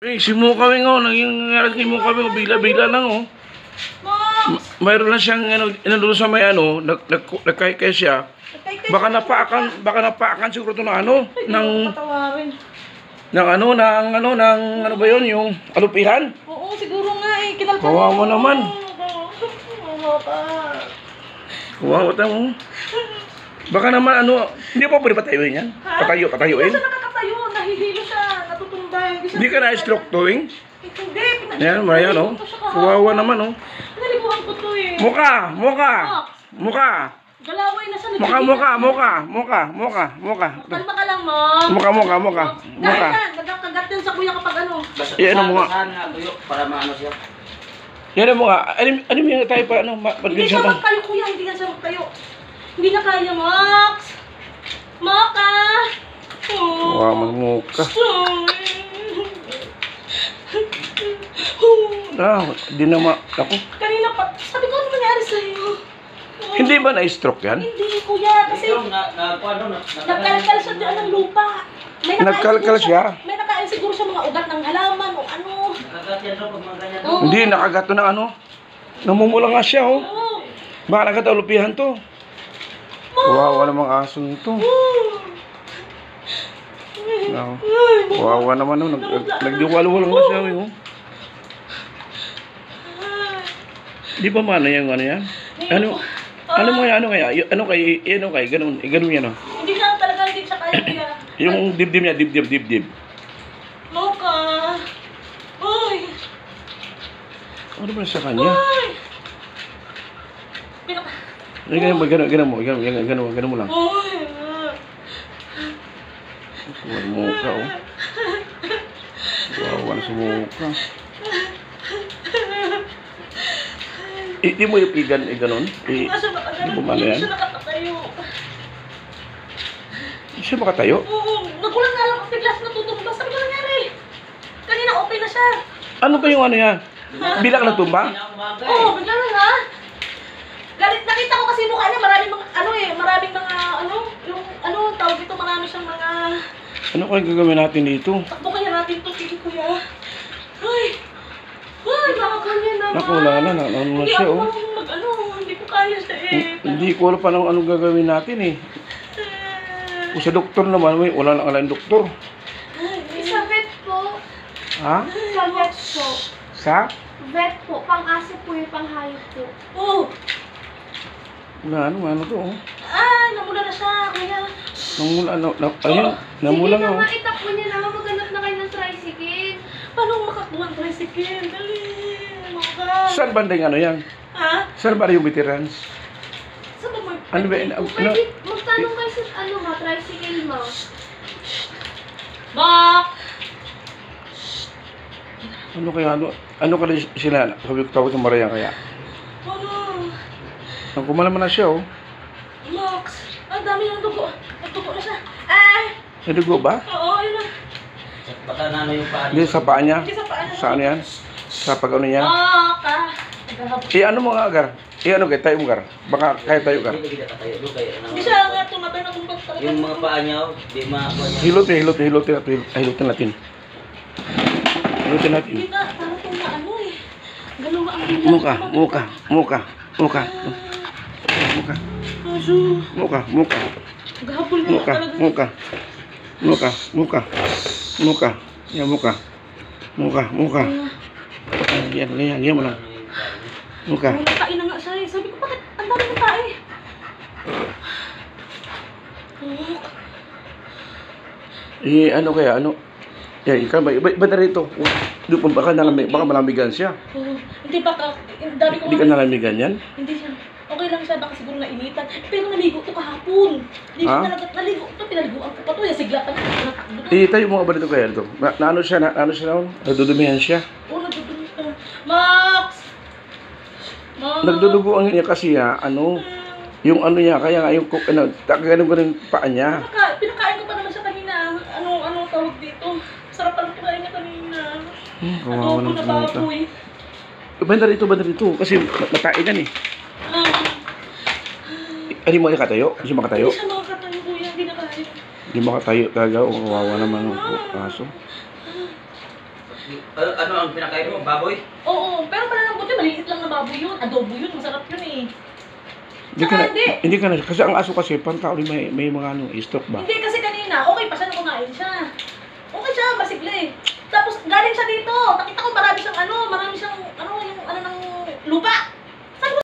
Eh, si Mukawing oh, nangyayari kay Mukawing, bila-bila lang oh. Mayroon lang siyang inandulo sa may nagkay siya. Baka napaakan siguro ito ng ng ba yun, yung alupihan? Oo, siguro nga eh. Kawawa naman. Kawawa mo. Baka naman hindi pa pwede patayuin yan? Patayuin? Hindi siya nakakatayo, nahihilo siya, natutumba. Hindi ka na-stroke toing? Hindi. Yan, Marian oh. Kawawa naman oh. Pinaliguan ko to eh. Muka! Galaway na siya. Muka. Kalma ka lang, Mom. Muka. Nagkagat yan sa kuya kapag ano. Yan ang mga. Para maano siya. Yan ang mga. Ano yung tayo pa? Hindi siya magtayo, kuya. Hindi siya magtayo. Hindi na kaya, Max. Moka. Wow, magmuka. Di na ako. Kanina pa. Sabi ko, ano nangyari sa'yo? Hindi ba na-stroke yan? Hindi, kuya. Kasi nagkalkal siya dyan ng lupa. Nagkalkal siya? May nakain siguro siya mga ugat ng halaman o ano. Nakagat yan daw pag mga ganyan. Hindi, nakagato ng namumula nga siya oh. Baka nagkatalupihan to. Wawa namang aso nito. Wawa naman oh. Nagdiwalo-walo nga siya oh. Di ba mana yung yan? Ano kaya? Ganun yan oh. Hindi na talaga, hindi siya kaya kuya. Yung dibdib niya, dibdib. Moka. Uy. Ano ba sa kanya? Uy. Ganun mo lang. Uy. Muka oh. Wawa na sa muka. Di mo yung ganun? Di mo mana yan? Hindi siya nakatayo. Di siya makatayo? Oo, nagulat nga lang kasi glass natutumba. Sabi ko nangyari. Kanina okay na siya. Ano ba yung yan? Bila ka nagtumba? Oo, bigla na nga. Nakita ko kasi mukha niya, maraming tawag dito, marami siyang mga... Ano kaya gagawin natin dito? Takbo kaya natin ito, sige kuya. Ay, baka kanya naman. Naku, wala na siya oh. Hindi ko kaya siya eh. Hindi ko alam pa anong gagawin natin eh. Kung sa doktor naman, wala lang alam doktor. Sa vet po. Ha? Sa vet po. Sa? Vet po. Pang-aso po yung pang-hayop po. Oo. Wala, ano to oh. Namula na siya, kuya. Namula nga oh. Sige na, itakbo niya naman. Maghanap na kayo ng tricycle. Paano makakuha ng tricycle? Dali, maka. Saan bandang yan? Ha? Saan ba yung veterans? Saan ba may... Ano ba? Pwede, magtanong kayo sa tricycle mo. Bak! Ano kaya, ano kaya sila? Sabi ko tawag ng Marian kaya. Ano? Ang kumalaman na siya oh. Max! Ang dami ng dugo. Nagdugo na siya. May dugo ba? Oo, yun na. Baka na ano yung paa Hindi, sa paa niya. Hindi sa paa niya. Sa ano yan? Sa pag ano niya? Nagahapon. Ano mo nga agar? Ano kaya tayo mo gar? Baka kaya tayo gar? Hindi kita katayo doon kaya Hindi siya nga tumatay na tumbat talaga. yung mga paa niya, di makuha niya. Hilutin natin. Hindi na, parang kung na ano eh. Ganun nga ang bilang. Muka. Aso. Muka. Nagahapon na talaga. Yan, muka. Yan mo lang. Muka. Nagkain na nga siya eh. Sabi ko, bakit ang dami ng tae? Ano kaya, yan, ikaw ba na rito? Baka malamigan siya. Hindi baka, dami ko. Hindi ka nalamigan yan? Hindi siya. Okay lang siya, baka siguro nainitan. Pero naligo ko kahapon. Hindi ko talaga naligo ko. Pinaliguan ko pa to. Siglatan ko. Natakbo. Tayo mo nga ba dito kaya ito? Naano siya noon? Nagdudumihan siya. Oo, nagdudugo ko. Max! Nagdudugo ang niya kasi yung ano niya, kaya nga yung ganun ko ng paa niya. Pinakain ko pa naman siya kanina. Ano tawag dito? Sarap pala kinain niya kanina. Kawawa Adobo ng na pumunta. baboy. Banda rito. Kasi natain yan eh. Hindi mo nakatayo? Hindi siya makatayo? Hindi siya makakatayo, kuya. Hindi na kaya. Hindi makatayo talaga. Kawawa naman ang aso. Ano ang pinakain mo? Baboy? Oo, pero palalambot yun, maliit lang na baboy yun. Adobo yun, masarap yun eh. Hindi ka na, Saka hindi ka na, kasi ang aso kasi, pantao may mga ano, stroke ba? Hindi kasi kanina, okay pa siya nung kumain siya. Okay siya, masigla eh. Tapos galing siya dito, nakita